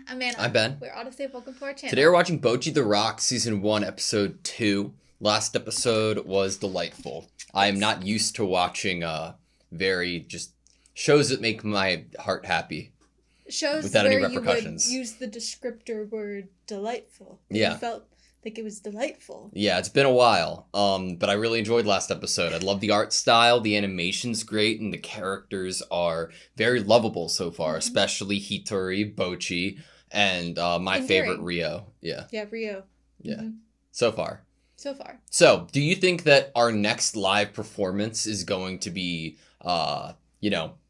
I'm Anna. I'm Ben. We're AutoSave. Welcome to our channel. Today we're watching Bocchi The Rock Season 1, Episode 2. Last episode was delightful. I am not used to watching just shows that make my heart happy. Shows without where any repercussions. You would use the descriptor word delightful. Yeah. You felt like it was delightful. Yeah, it's been a while, but I really enjoyed last episode. I love the art style, the animation's great, and the characters are very lovable so far, especially Hitori, Bocchi, and my favorite, Rio. Yeah. Yeah, Rio. Yeah. So far. So, do you think that our next live performance is going to be,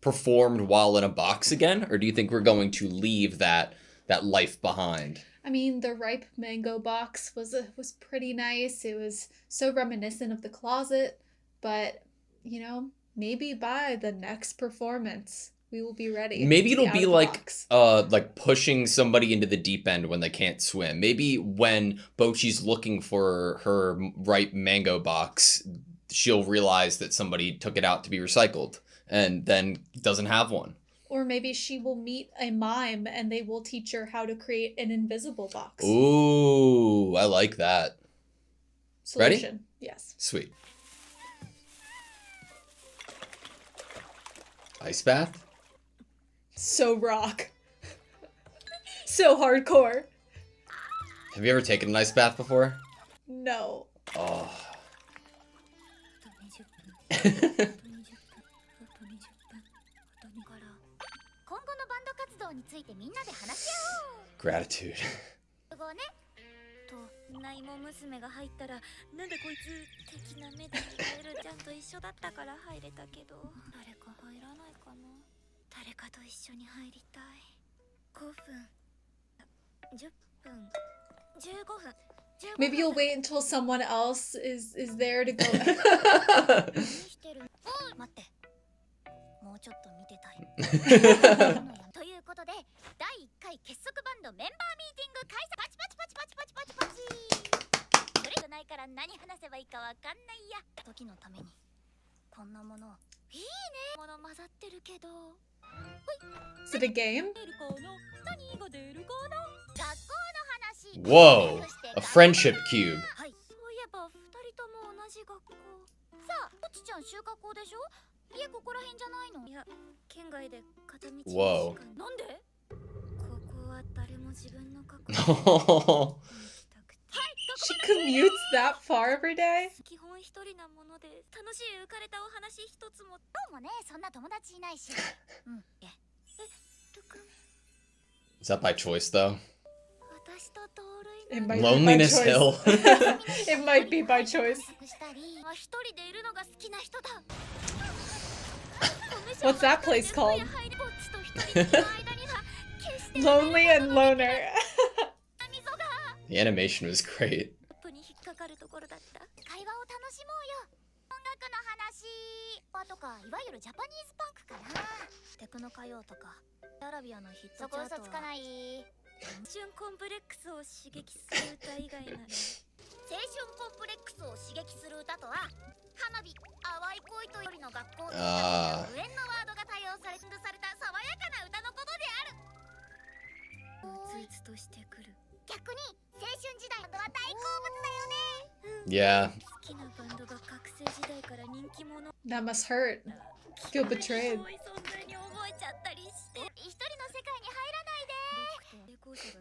performed while in a box again? Or do you think we're going to leave that life behind? I mean, the ripe mango box was pretty nice. It was so reminiscent of the closet. But, maybe by the next performance, we will be ready. Maybe it'll be like pushing somebody into the deep end when they can't swim. Maybe when Bocchi's looking for her ripe mango box, she'll realize that somebody took it out to be recycled and then doesn't have one. Or maybe she will meet a mime and they will teach her how to create an invisible box. Ooh, I like that. Solution. Ready? Yes. Sweet. Ice bath? So rock. So hardcore. Have you ever taken an ice bath before? No. Oh. Gratitude. ないも娘が入ったらなんでこいつ的な目で見られるちゃんと一緒だったから入れたけど誰か入らないかな誰かと一緒に入りたい5分10分15分 Maybe you'll wait until someone else is there to go. 待ってもうちょっと見てたいということで第1回結束バンドメンバーミーティング開催パチパチパチパチパチパチパチそれがないから何話せばいいかわかんないや時のためにこんなものいいねもの混ざってるけど Is it a game? Whoa, a friendship cube. はいそういえば2人とも同じ学校さあポチちゃん修学校でしょ家ここら辺じゃないのいや県外で片道Whoa. なんでここは誰も自分の学校 She commutes that far every day? 基本一人なもので楽しい浮かれたお話一つもどうもねそんな友達いないしうんル君 Is that by choice, though? 私と同類 It might Loneliness be by Hill. choice. It might be by choice. したり一人でいるのが好きな人だ What's that place called? ポッチと一人の間には決して Lonely and Loner. The animation was great. に引っかかるところだった会話を楽しもうよ音楽の話とかいわゆるジャパニーズパンクかなテクノ歌謡とかアラビアのヒットチャートはそこ嘘つかない青春コンプレックスを刺激する歌以外なら青春コンプレックスを刺激する歌とは花火淡い恋とよりの学校と無縁のワードが多用された爽やかな歌のことであるうつうつとしてくる逆に青春時代のは大好物だよね Yeah. 好きなバンドが学生時代から人気者 That must hurt. Feel betrayed. 存在に覚えちゃったりして一人の世界に入らないでおーい結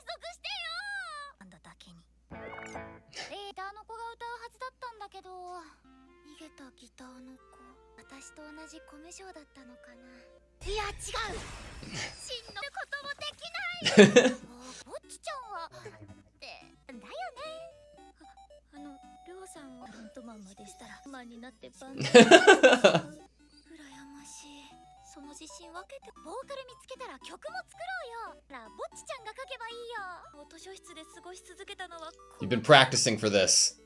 束してよなんだだけにあの子が歌うはずだったんだけど逃げたギターの子私と同じコミュ障だったのかないや違う死ぬこともできないぼっちちゃんはってだよねりょうさんはフロントマンまでしたらマンになってバンド羨ましいその自信分けてボーカル見つけたら曲も作ろうよぼっちちゃんが書けばいいよ図書室で過ごし続けたのは You've been practicing for this.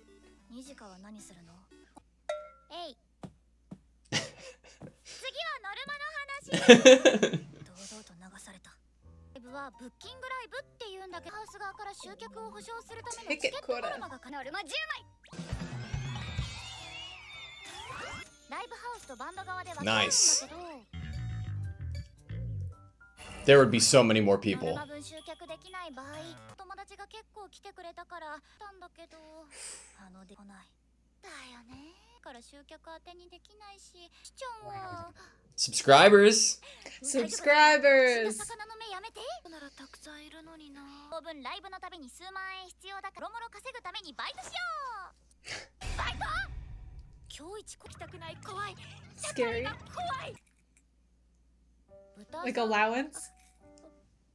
ニジカは何するのえい次はノルマの話堂々と流されたライブはブッキングライブっていうんだけどハウス側から集客を保証するためのチケットノルマがノルマ10枚ライブハウスとバンド側で分かれるんだけど there would be so many more people. 分集客できない場合、友達が結構来てくれたからたんだけど、で来ない。だよね。から集客当てにできないし、しちゃんは Subscribers! 魚の目やめて。ならたくさんいるのにな。当分ライブのたびに数万円必要だから、もろもろ稼ぐためにバイトしよう。バイト？今日一来たくない。怖い。 Scary. 怖い。 Like allowance?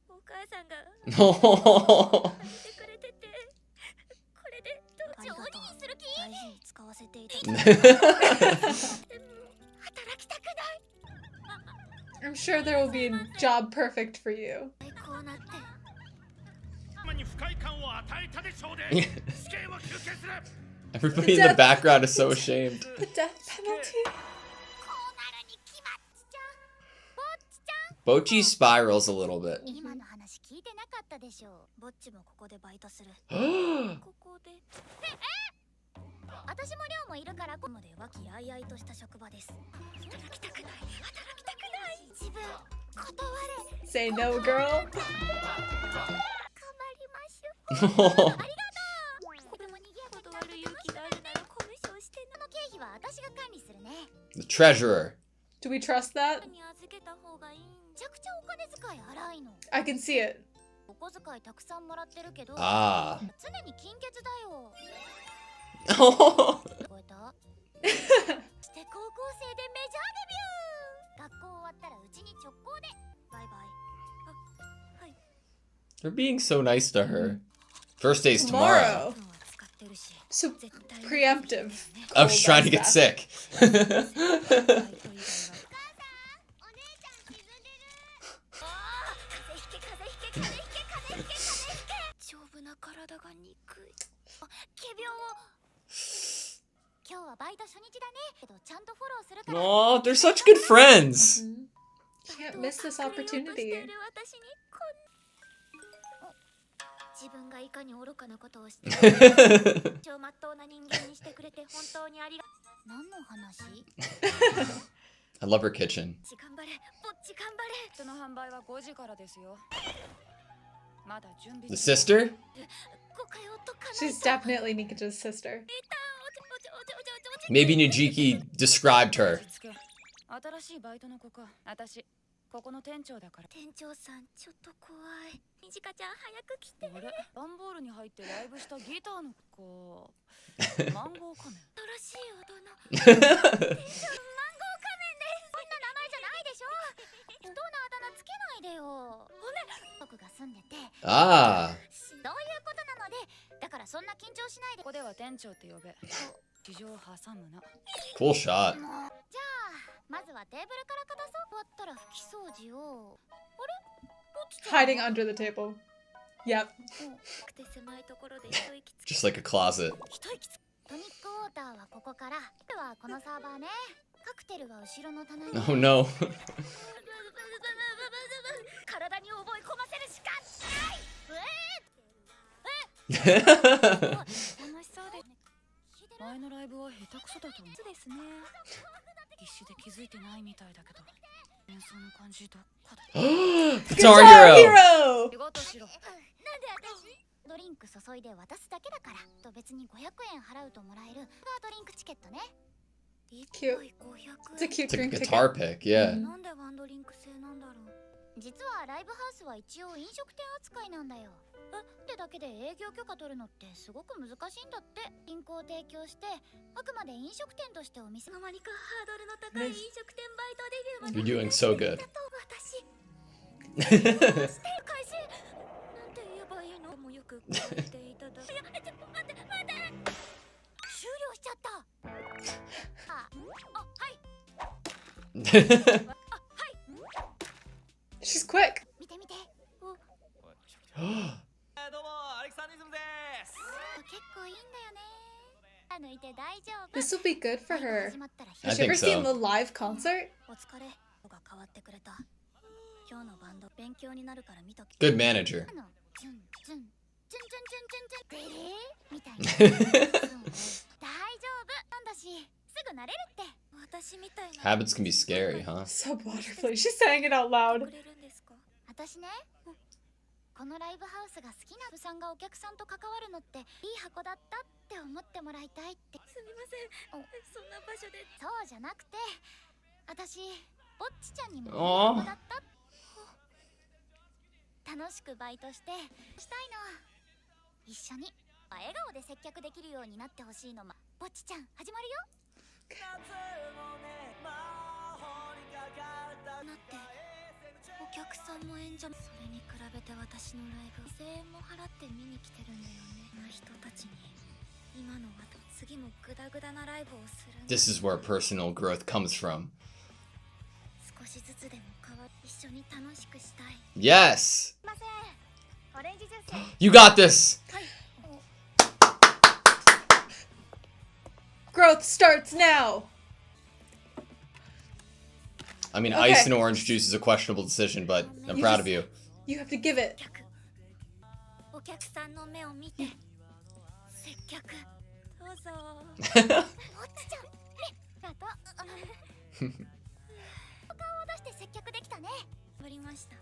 お母さんが No. てくれてて、これでどっちを鬼にする気？大事に使わせていただき働きたくない。 I'm sure there will be a job perfect for you. こうなって Everybody in the background is so ashamed. The death penalty? こうなるに決まっちゃう。ぼっちちゃん Bocchi spirals a little bit. 今の話聞いてなかったでしょ。ぼっちもここでバイトする。 Oh, ここで私も寮もいるからここまで和気あいあいとした職場です。働きたくない。働きたくない。自分断れ。 Say no, girl. 頑張りましょう。ありがとう。でも賑やか断る勇気があるならコミッションしての経費は私が管理するね。 the treasurer. Do we trust that? に預けた方がいい。めちゃくちゃお金遣い荒いの。 I can see it. お小遣いたくさんもらってるけど、 Ah. 常に金欠だよ。 Oh. 聞こえた？して高校生でメジャーデビュー。学校終わったらうちに直行で。バイバイ。あ、はい。 They're being so nice to her. First day's tomorrow. Tomorrow. So preemptive. I was Cole trying to does get that. sick. お姉ちゃん沈んでる。ああ、風邪ひけ風邪ひけ風邪ひけ風邪ひけ風邪ひけ。丈夫な体が憎い。あ、仮病を。今日はバイト初日だね。けどちゃんとフォローするから。 Oh, they're such good friends. Mhm. Can't miss this opportunity. 自分がいかに愚かなことをして超まっとうな人間にしてくれて本当にありが。何の話？ I love her kitchen. 頑張れ、ぼっち頑張れ。人の販売は5時からですよ。まだ準備 The sister? 誤解を解かないと。 She's definitely Nikaja's sister. Maybe Nijiki described her. 新しいバイトの子か。私ここの店長だから。店長さんちょっと怖い。みじかちゃん早く来て。あれ、段ボールに入ってライブしたギターの子。マンゴー仮面。新しい大人。店長マンゴー仮面です。そんな名前じゃないでしょ。人のあだ名つけないでよ。僕が住んでて。Ah. そういうことなので、だからそんな緊張しないで。ここでは店長って呼べ。地上を挟むな。 Cool shot. じゃあまずはテーブルからかたそう。終わったら拭き掃除を。あれ？ぼっちちゃん Hiding under the table. Yep. くて狭いところで一息つく。 Just like a closet. 一息つく。トニックウォーターはここから。ではこのサーバーね。カクテルは後ろの棚に。 Oh no. 体に覚え込ませるしかない。楽しそうで。前のライブは下手くそだと思う。そうですね。必死で気づいてないみたいだけど。演奏の感じどっかだ。 Guitar Guitar Hero. Hero! 仕事しろ。なんで私？ドリンク注いで渡すだけだから。と別に500円払うともらえるドリンクチケットね。 Cute. It's a cute It's a drink guitar ticket. pick, yeah. なんでワンドリンク制なんだろう。実はライブハウスは一応飲食店扱いなんだよ。ってだけで営業許可取るのってすごく難しいんだって。銀行を提供してあくまで飲食店としてお店の間にかハードルの高い飲食店バイトデビューまで。 You're doing so good. 私して開始なんて言えばいいの。もよく聞いていただいや、待って終了しちゃった。はい。 She's quick. 見て見て。どうもアレキサンディズムです。結構いいんだよね。抜いて大丈夫。 This will be good for her. 始まったら I Has she ever think seen so. the live concert? お疲れ。が変わってくれた。今日のバンド勉強になるから見とけ。 Good manager. ズンズンズンズンズンズンズンみたいな。大丈夫なんだし、すぐ慣れるって。私みたいな。 Habits can be scary, huh? So butterfly. She's saying it out loud. くれるんですか。私ね、このライブハウスが好きなさんがお客さんと関わるのっていい箱だったって思ってもらいたいって。すみません、そんな場所で。そうじゃなくて、私ぼっちちゃんにもいい箱だった。楽しくバイトしてしたいの。一緒に笑顔で接客できるようになってほしいの。ぼっちちゃん始まるよ。なってお客さんも演者も、それに比べて私のライブ1000円も払って見に来てるんだよね。な人たちに今の後次もグダグダなライブをするんだ。 This is where personal growth comes from. 少しずつでも変わる。一緒に楽しくしたい。 Yes! すいません、オレンジジュース。 You got this! Growth starts now. I mean, Okay. ice and orange juice is a questionable decision, but I'm proud of you. You have to give it. お客さんの目を見て接客どうぞ。ぼっちちゃん、ね、あとお顔を出して接客できたね。わりました。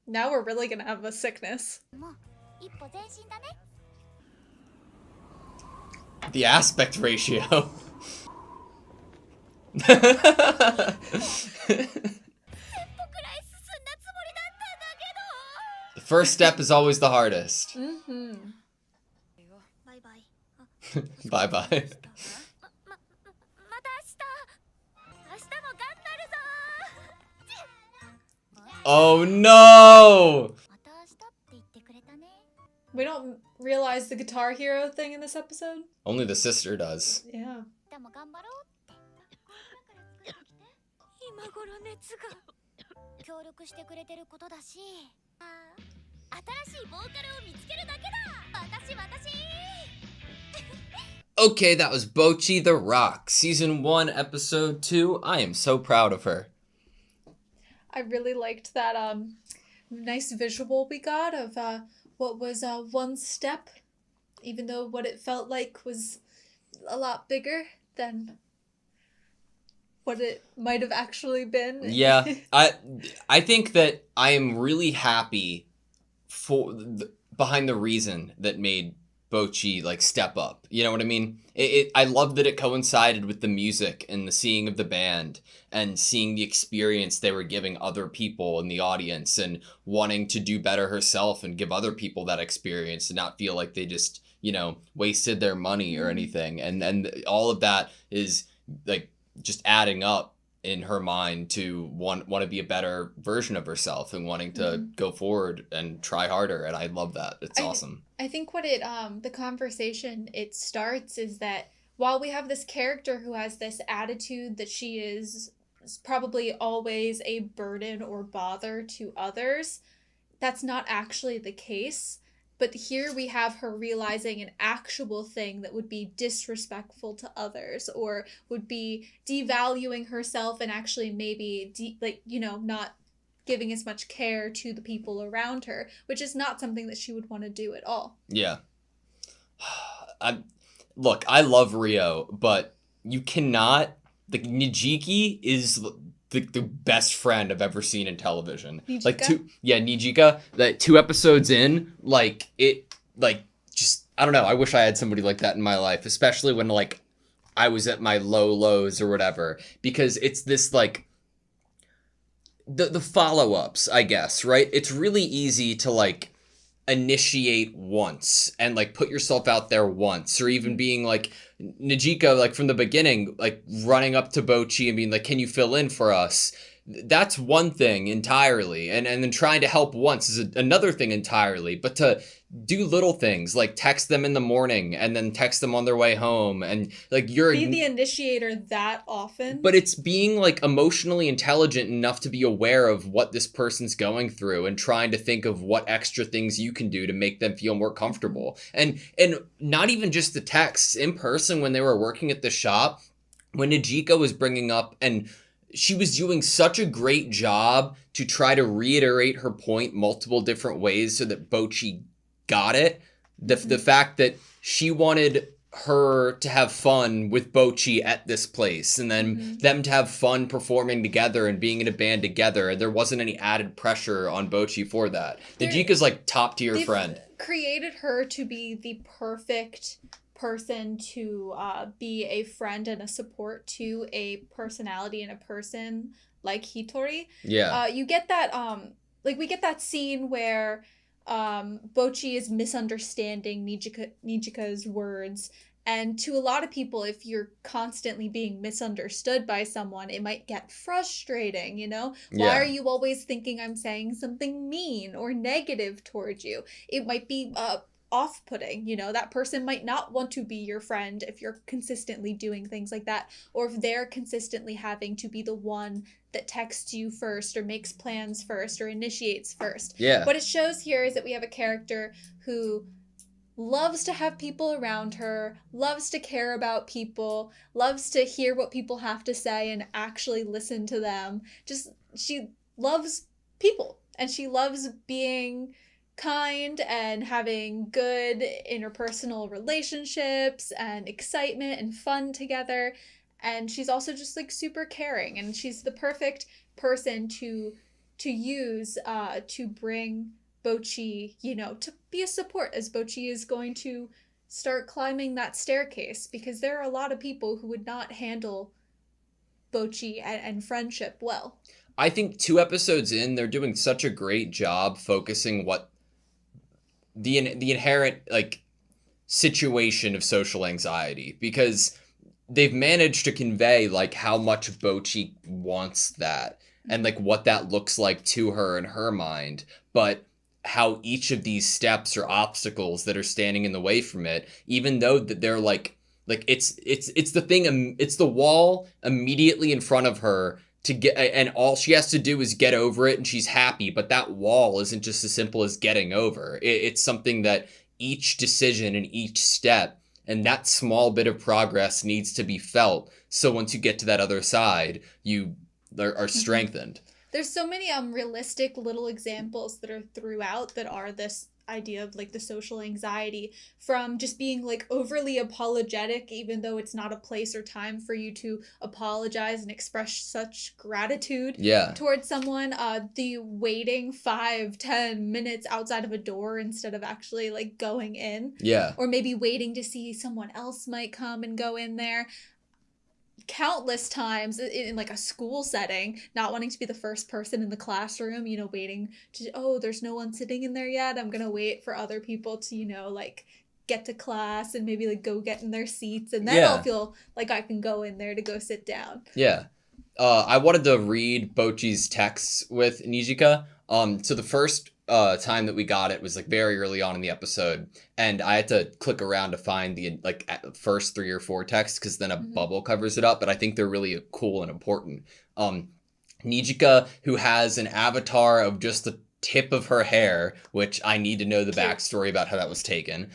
Now we're really gonna have a sickness. もう一歩前進だね。 The aspect ratio. 一歩くらい進んだつもりだったんだけど。 The first step is always the hardest. Mm-hmm. バイバイ。 Bye bye. また明日。明日も頑張るぞ。 Oh no! また明日って言ってくれたね。 We don't realize the Guitar Hero thing in this episode. Only the sister does. Yeah. でも頑張ろうって。今頃熱が。協力してくれてることだし。新しいボーカルを見つけるだけだ。私。 Okay, that was Bocchi The Rock, Season 1, Episode 2. I am so proud of her. I really liked that nice visual we got of what was one step, even though what it felt like was a lot bigger than what it might have actually been. Yeah, I think that I am really happy behind the reason that made Bocchi like step up. You know what I mean? I love that it coincided with the music and the seeing of the band and seeing the experience they were giving other people in the audience and wanting to do better herself and give other people that experience and not feel like they just, you know, wasted their money or anything. And all of that is like just adding up in her mind to want to be a better version of herself and wanting to go forward and try harder. And I love that. It's awesome. I think what the conversation it starts is that while we have this character who has this attitude that she is probably always a burden or bother to others, that's not actually the case. But here we have her realizing an actual thing that would be disrespectful to others or would be devaluing herself and actually maybe not giving as much care to the people around her, which is not something that she would want to do at all. Yeah. Look, I love Rio, but you cannot... Like, Nijiki is the best friend I've ever seen in television. Nijika? Like, Nijika. That 2 episodes in, like, just... I don't know, I wish I had somebody like that in my life, especially when, like, I was at my lows or whatever. Because it's this, like... The follow-ups, I guess, right? It's really easy to, like, initiate once and, like, put yourself out there once. Or even being, like, Nijika, like, from the beginning, like, running up to Bocchi and being like, can you fill in for us? That's one thing entirely. And then trying to help once is another thing entirely. But to do little things, like text them in the morning and then text them on their way home. And, like, you're... Be the initiator that often. But it's being, like, emotionally intelligent enough to be aware of what this person's going through and trying to think of what extra things you can do to make them feel more comfortable. And not even just the texts. In person, when they were working at the shop, when Nijika was bringing up, and she was doing such a great job to try to reiterate her point multiple different ways so that Bocchi got it. The fact that she wanted her to have fun with Bocchi at this place, and then them to have fun performing together and being in a band together, and there wasn't any added pressure on Bocchi for that. Nijika's like top tier friend. Created her to be the perfect person to be a friend and a support to a personality and a person like Hitori. Yeah. You get that like we get that scene where Bocchi is misunderstanding Nijika's words, and to a lot of people, if you're constantly being misunderstood by someone, it might get frustrating, you know? Why are you always thinking I'm saying something mean or negative towards you? It might be off-putting, you know? That person might not want to be your friend if you're consistently doing things like that, or if they're consistently having to be the one that texts you first or makes plans first or initiates first. Yeah. What it shows here is that we have a character who loves to have people around her, loves to care about people, loves to hear what people have to say and actually listen to them. She loves people, and she loves being kind and having good interpersonal relationships and excitement and fun together. And she's also just like super caring, and she's the perfect person to use to bring Bocchi, you know, to be a support as Bocchi is going to start climbing that staircase, because there are a lot of people who would not handle Bocchi and friendship well. I think 2 episodes in, they're doing such a great job focusing what the inherent like situation of social anxiety, because they've managed to convey like how much Bocchi wants that and like what that looks like to her in her mind, but how each of these steps are obstacles that are standing in the way from it, even though that they're like it's the thing, it's the wall immediately in front of her to get, and all she has to do is get over it and she's happy. But that wall isn't just as simple as getting over. It's something that each decision and each step and that small bit of progress needs to be felt. So once you get to that other side, you are strengthened. There's so many realistic little examples that are throughout that are this idea of like the social anxiety, from just being like overly apologetic even though it's not a place or time for you to apologize and express such gratitude towards someone, the waiting 5-10 minutes outside of a door instead of actually like going in, or maybe waiting to see someone else might come and go in there. Countless times in like a school setting, not wanting to be the first person in the classroom, you know, waiting to, oh, there's no one sitting in there yet, I'm gonna wait for other people to, you know, like get to class and maybe like go get in their seats, and then I'll feel like I can go in there to go sit down. I wanted to read Bocchi's texts with Nijika. So the first time that we got it was like very early on in the episode, and I had to click around to find the like first 3 or 4 texts, because then a bubble covers it up, but I think they're really cool and important. Nijika, who has an avatar of just the tip of her hair, which I need to know the backstory about how that was taken,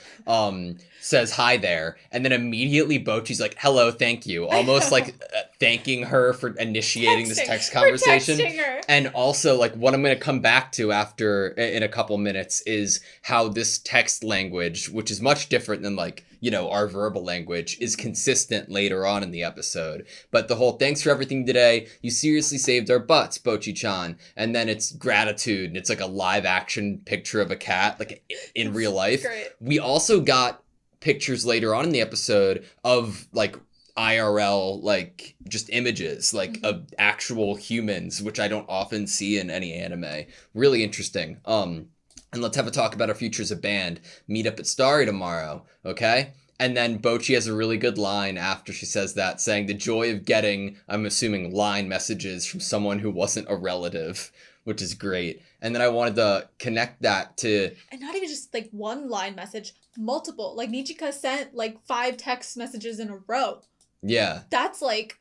says hi there, and then immediately Bocchi's like, hello, thank you, almost like thanking her for initiating this text conversation. And also like what I'm going to come back to after in a couple minutes is how this text language, which is much different than like, you know, our verbal language, is consistent later on in the episode. But the whole thanks for everything today, you seriously saved our butts, Bocchi-chan, and then it's gratitude, and it's like a live action picture of a cat like in real life. Great. We also got pictures later on in the episode of like IRL, like just images like of actual humans, which I don't often see in any anime. Really interesting. And let's have a talk about our future as a band. Meet up at Starry tomorrow, okay? And then Bocchi has a really good line after she says that, saying the joy of getting, I'm assuming, line messages from someone who wasn't a relative, which is great. And then I wanted to connect that to... And not even just like one line message, multiple. Like Nijika sent like 5 text messages in a row. Yeah. That's like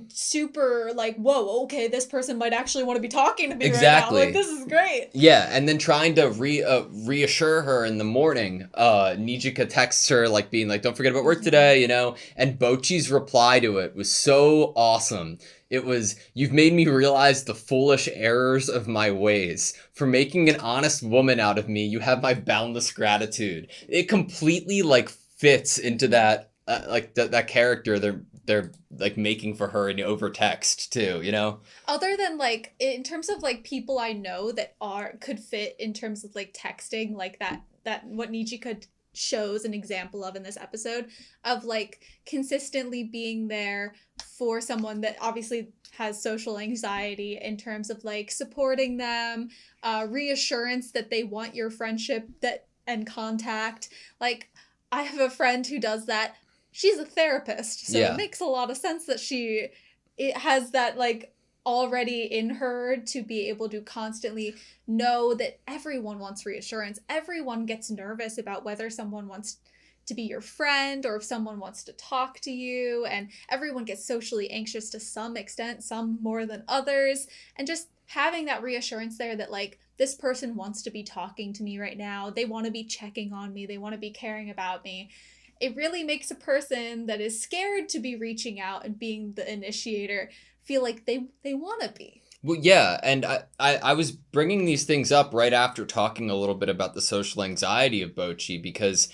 super like, whoa, okay, this person might actually want to be talking to me right now. Like, this is great. Yeah, and then trying to reassure her in the morning, Nijika texts her like being like, don't forget about work today, you know? And Bocchi's reply to it was so awesome. It was, you've made me realize the foolish errors of my ways. For making an honest woman out of me, you have my boundless gratitude. It completely like fits into that that character they're like making for her in over text too, you know? Other than like in terms of like people I know that are could fit in terms of like texting, like that what Nijika shows an example of in this episode of like consistently being there for someone that obviously has social anxiety in terms of like supporting them, reassurance that they want your friendship that and contact. Like I have a friend who does that. She's a therapist, so it Yeah. makes a lot of sense that it has that like already in her to be able to constantly know that everyone wants reassurance. Everyone gets nervous about whether someone wants to be your friend or if someone wants to talk to you, and everyone gets socially anxious to some extent, some more than others, and just having that reassurance there that like this person wants to be talking to me right now, they want to be checking on me, they want to be caring about me. It really makes a person that is scared to be reaching out and being the initiator feel like they want to be. Well, yeah, and I was bringing these things up right after talking a little bit about the social anxiety of Bocchi because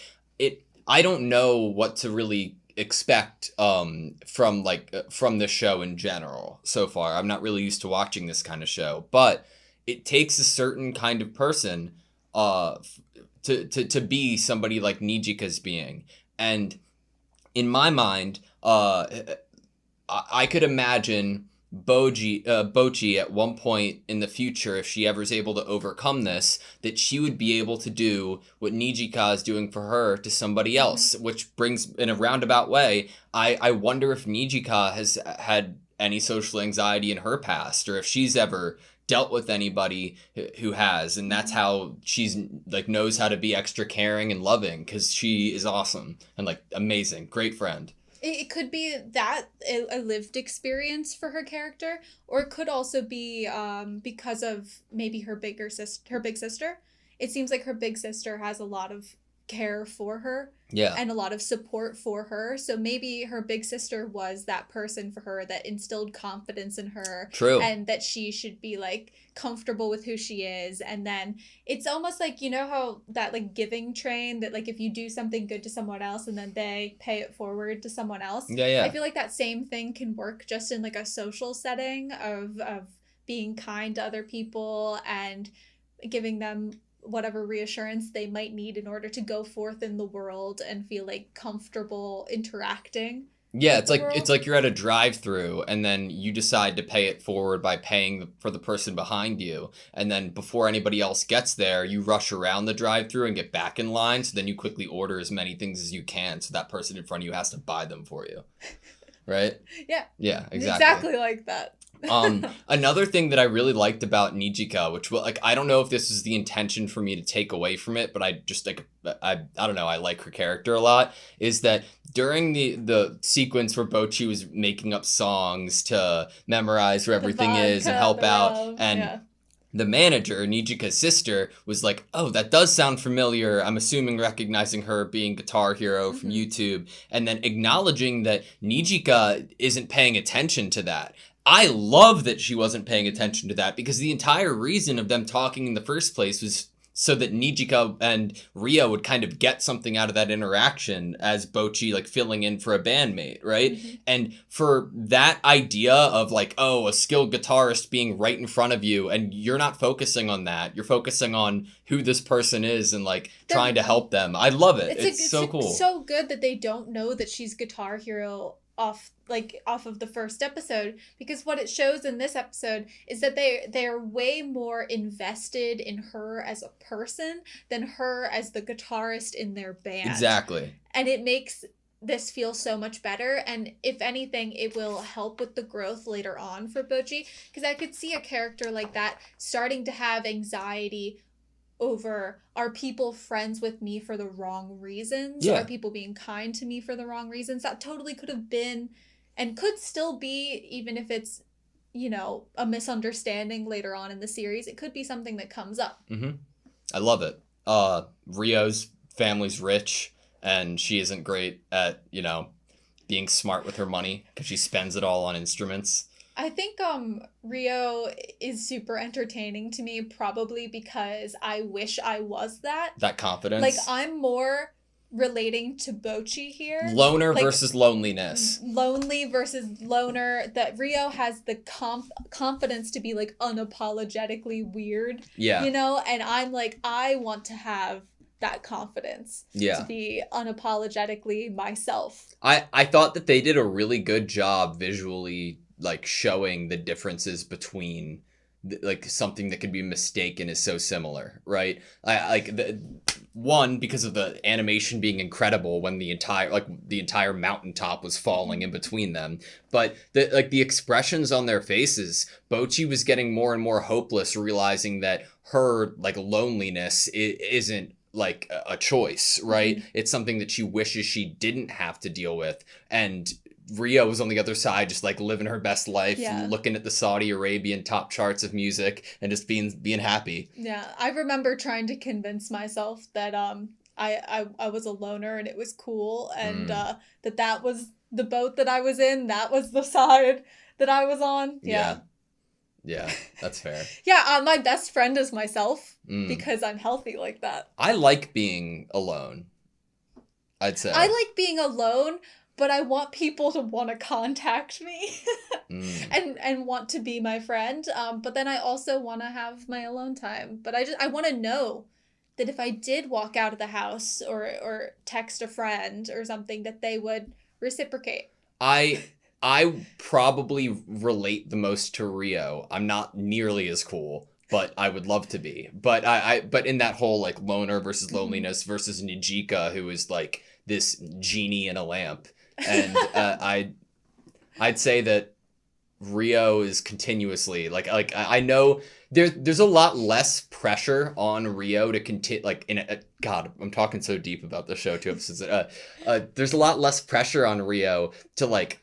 I don't know what to really expect from the show in general so far. I'm not really used to watching this kind of show, but it takes a certain kind of person to be somebody like Nijika's being. And in my mind, I could imagine Bocchi at one point in the future, if she ever is able to overcome this, that she would be able to do what Nijika is doing for her to somebody else, which brings, in a roundabout way, I wonder if Nijika has had any social anxiety in her past, or if she's ever dealt with anybody who has, and that's how she's like knows how to be extra caring and loving, because she is awesome and like amazing, great friend. It could be that a lived experience for her character, or it could also be because of maybe her big sister. It seems like her big sister has a lot of care for her, Yeah, and a lot of support for her. So maybe her big sister was that person for her that instilled confidence in her, true. and that she should be like comfortable with who she is. And then it's almost like, you know how that like giving train that like if you do something good to someone else and then they pay it forward to someone else. Yeah. I feel like that same thing can work just in like a social setting of being kind to other people and giving them whatever reassurance they might need in order to go forth in the world and feel like comfortable interacting. Yeah, with the world. it's like you're at a drive-through and then you decide to pay it forward by paying for the person behind you, and then before anybody else gets there, you rush around the drive-through and get back in line, so then you quickly order as many things as you can so that person in front of you has to buy them for you. Right? Yeah. Yeah, exactly. Exactly like that. Another thing that I really liked about Nijika, which like I don't know if this is the intention for me to take away from it, but I just like I don't know, I like her character a lot, is that during the sequence where Bocchi was making up songs to memorize where everything is and help out, and the manager, Nijika's sister, was like, oh, that does sound familiar. I'm assuming recognizing her being Guitar Hero from YouTube, and then acknowledging that Nijika isn't paying attention to that. I love that she wasn't paying attention to that, because the entire reason of them talking in the first place was so that Nijika and Rio would kind of get something out of that interaction as Bocchi like filling in for a bandmate, right? And for that idea of like, oh, a skilled guitarist being right in front of you and you're not focusing on that, you're focusing on who this person is and like trying to help them. I love it. It's so cool. It's so good that they don't know that she's Guitar Hero off of the first episode, because what it shows in this episode is that they're way more invested in her as a person than her as the guitarist in their band. Exactly. And it makes this feel so much better, and if anything it will help with the growth later on for Bocchi, because I could see a character like that starting to have anxiety over, are people friends with me for the wrong reasons? Yeah. Are people being kind to me for the wrong reasons? That totally could have been and could still be, even if it's, you know, a misunderstanding later on in the series. It could be something that comes up. I love it. Rio's family's rich and she isn't great at, you know, being smart with her money because she spends it all on instruments. I think Rio is super entertaining to me, probably because I wish I was that. That confidence. Like, I'm more relating to Bocchi here. Loner Like, versus loneliness. lonely versus loner. That Rio has the confidence to be like unapologetically weird. Yeah. You know, and I'm like, I want to have that confidence to be unapologetically myself. I thought that they did a really good job visually, like showing the differences between like something that could be mistaken is so similar, right? I like one, because of the animation being incredible when the entire mountaintop was falling in between them, but the expressions on their faces, Bocchi was getting more and more hopeless, realizing that her like loneliness isn't like a choice, right? Mm-hmm. It's something that she wishes she didn't have to deal with. And Rio was on the other side, just like living her best life, looking at the Saudi Arabian top charts of music and just being happy. Yeah, I remember trying to convince myself that I was a loner and it was cool, and that was the boat that I was in, that was the side that I was on. Yeah, that's fair. Yeah, my best friend is myself because I'm healthy like that. I like being alone, I'd say. I like being alone, but I want people to want to contact me and want to be my friend. But then I also want to have my alone time. But I want to know that if I did walk out of the house or text a friend or something, that they would reciprocate. I probably relate the most to Rio. I'm not nearly as cool, but I would love to be. But but in that whole like loner versus loneliness versus Nijika, who is like this genie in a lamp, and I'd say that Rio is continuously like I know there's a lot less pressure on Rio to continue, like God, I'm talking so deep about the show 2 episodes. There's a lot less pressure on Rio to like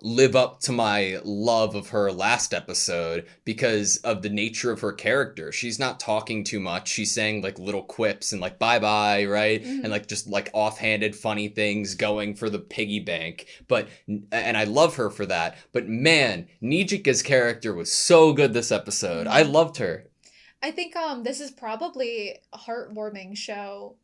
live up to my love of her last episode because of the nature of her character. She's not talking too much. She's saying like little quips and like bye-bye, right? And like just like offhanded funny things, going for the piggy bank. And I love her for that. But man, Nijika's character was so good this episode. I loved her. I think this is probably a heartwarming show.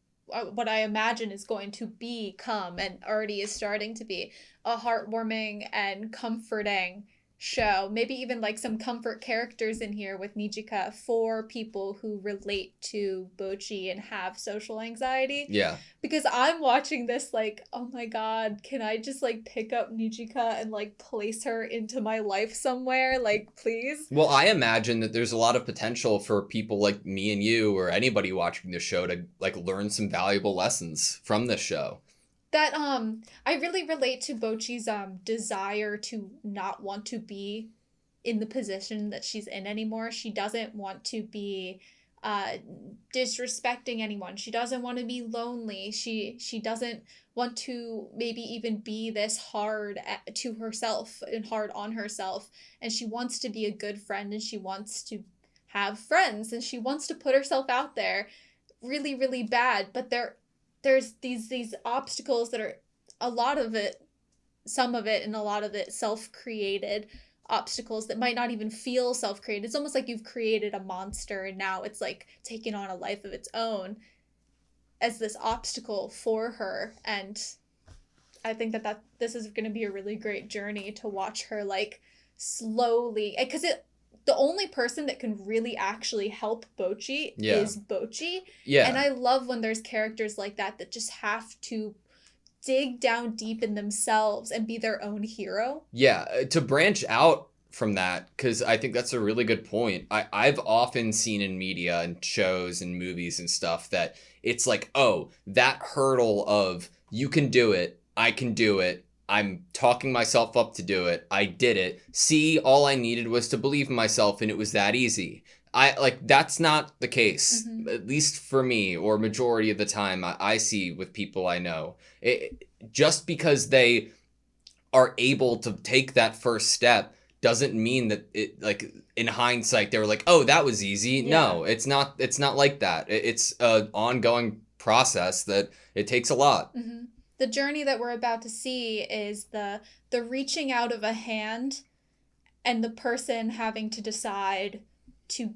What I imagine is going to become, and already is starting to be, a heartwarming and comforting show. Maybe even like some comfort characters in here with Nijika for people who relate to Bocchi and have social anxiety. Yeah. Because I'm watching this like, oh my God, can I just like pick up Nijika and like place her into my life somewhere? Like, please? Well, I imagine that there's a lot of potential for people like me and you or anybody watching the show to like learn some valuable lessons from this show. That I really relate to Bocchi's desire to not want to be in the position that she's in anymore. She doesn't want to be disrespecting anyone. She doesn't want to be lonely. She doesn't want to maybe even be this hard to herself and hard on herself. And she wants to be a good friend, and she wants to have friends, and she wants to put herself out there really, really bad. But there's these obstacles that are some of it and a lot of it self-created obstacles that might not even feel self-created. It's almost like you've created a monster and now it's like taking on a life of its own as this obstacle for her. And I think that this is going to be a really great journey to watch her like slowly, because the only person that can really actually help Bocchi is Bocchi. Yeah. And I love when there's characters like that just have to dig down deep in themselves and be their own hero. Yeah, to branch out from that, because I think that's a really good point. I've often seen in media and shows and movies and stuff that it's like, oh, that hurdle of you can do it, I can do it, I'm talking myself up to do it, I did it. See, all I needed was to believe in myself and it was that easy. That's not the case, at least for me, or majority of the time I see with people I know. Just because they are able to take that first step doesn't mean that it, like, in hindsight, they were like, oh, that was easy. Yeah. No, it's not like that. It's an ongoing process that it takes a lot. Mm-hmm. The journey that we're about to see is the reaching out of a hand and the person having to decide to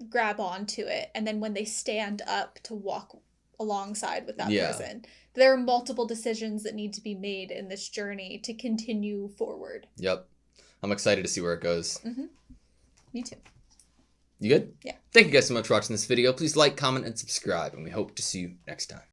grab onto it. And then when they stand up, to walk alongside with that Yeah. person. There are multiple decisions that need to be made in this journey to continue forward. Yep. I'm excited to see where it goes. Me too. You good? Yeah. Thank you guys so much for watching this video. Please like, comment, and subscribe, and we hope to see you next time.